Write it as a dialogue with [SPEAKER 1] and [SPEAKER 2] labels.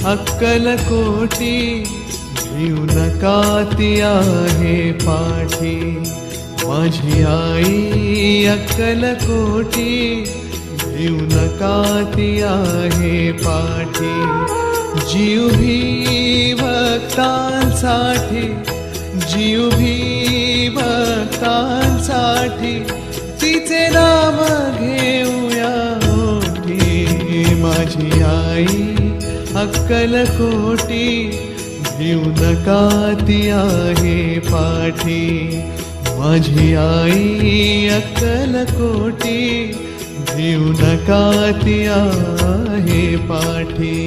[SPEAKER 1] अक्कलकोटी भिऊ नका ती आहे पाठी। माझी आई अक्कलकोटी भिऊ नका ती आहे पाठी। जीव भी भक्तांसाठी, जीव भी भक्तांसाठी तिचे नाम घेऊया ओठी। माझी आई अक्कलकोटी भिऊ नका ती आहे पाठी। माझी आई अक्कलकोटी भिऊ नका ती आहे पाठी।